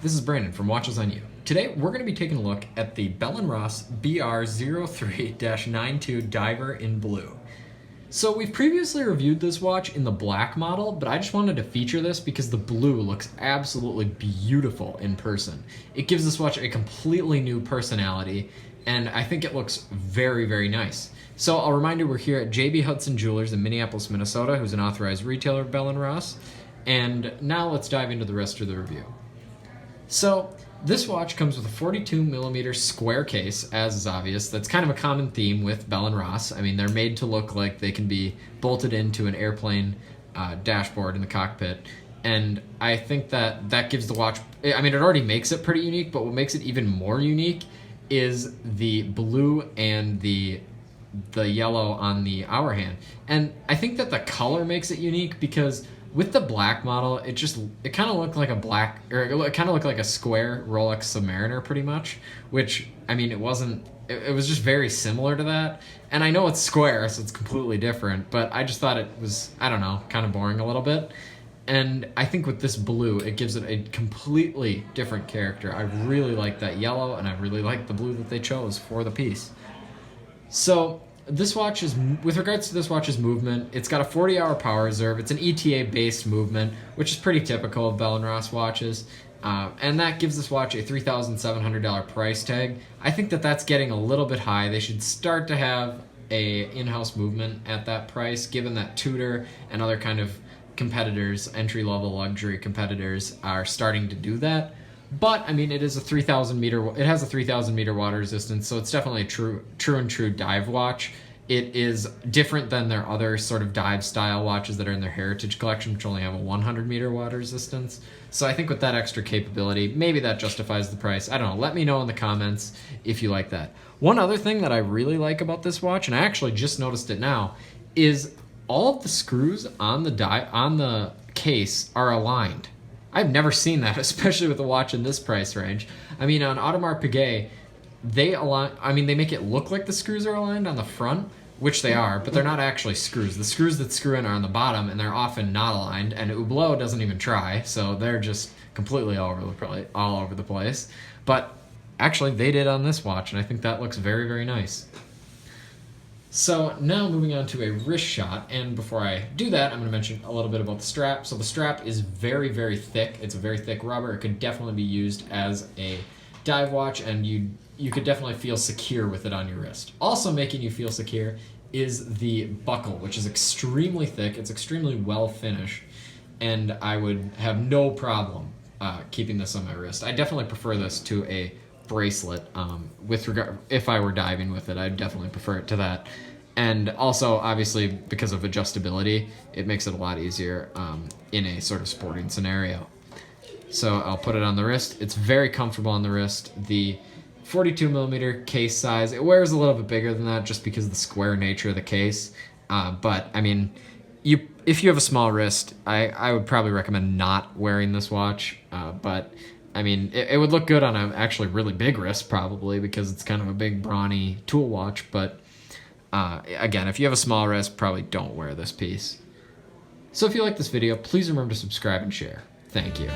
this is Brandon from Watches on You. Today we're going to be taking a look at the Bell & Ross BR03-92 Diver in blue. So we've previously reviewed this watch in the black model, but I just wanted to feature this because the blue looks absolutely beautiful in person. It gives this watch a completely new personality, and I think it looks very, very nice. So I'll remind you, we're here at JB Hudson Jewelers in Minneapolis, Minnesota, who's an authorized retailer of Bell & Ross. And now let's dive into the rest of the review. So this watch comes with a 42mm square case, as is obvious. That's kind of a common theme with Bell & Ross. I mean, they're made to look like they can be bolted into an airplane dashboard in the cockpit. And I think that gives the watch, I mean, it already makes it pretty unique, but what makes it even more unique is the blue and the yellow on the hour hand. And I think that the color makes it unique because with the black model, it kind of looked like it kind of looked like a square Rolex Submariner pretty much, which, I mean, it was just very similar to that. And I know it's square, so it's completely different, but I just thought it was, I don't know, kind of boring a little bit. And I think with this blue, it gives it a completely different character. I really like that yellow, and I really like the blue that they chose for the piece. So this watch is, with regards to this watch's movement, it's got a 40-hour power reserve. It's an ETA-based movement, which is pretty typical of Bell & Ross watches. And that gives this watch a $3,700 price tag. I think that that's getting a little bit high. They should start to have a in-house movement at that price, given that Tudor and other kind of competitors, entry-level luxury competitors, are starting to do that. But I mean, it is a 3,000 meter. It has a 3,000 meter water resistance, so it's definitely a true dive watch. It is different than their other sort of dive style watches that are in their heritage collection, which only have a 100 meter water resistance. So I think with that extra capability, maybe that justifies the price. I don't know. Let me know in the comments if you like that. One other thing that I really like about this watch, and I actually just noticed it now, is all of the screws on the case are aligned. I've never seen that, especially with a watch in this price range. I mean, on Audemars Piguet, they make it look like the screws are aligned on the front, which they are, but they're not actually screws. The screws that screw in are on the bottom, and they're often not aligned, and Hublot doesn't even try, so they're just completely all over the place. But actually, they did on this watch, and I think that looks very, very nice. So now moving on to a wrist shot, and before I do that, I'm going to mention a little bit about the strap. So the strap is very, very thick. It's a very thick rubber. It could definitely be used as a dive watch, and you could definitely feel secure with it on your wrist. Also making you feel secure is the buckle, which is extremely thick. It's extremely well finished, and I would have no problem keeping this on my wrist. I definitely prefer this to a bracelet. If I were diving with it, I'd definitely prefer it to that. And also, obviously, because of adjustability, it makes it a lot easier in a sort of sporting scenario. So I'll put it on the wrist. It's very comfortable on the wrist. The 42mm case size, it wears a little bit bigger than that just because of the square nature of the case. But, I mean, if you have a small wrist, I would probably recommend not wearing this watch. But I mean, it would look good on an actually really big wrist, probably, because it's kind of a big, brawny tool watch. But again, if you have a small wrist, probably don't wear this piece. So if you like this video, please remember to subscribe and share. Thank you.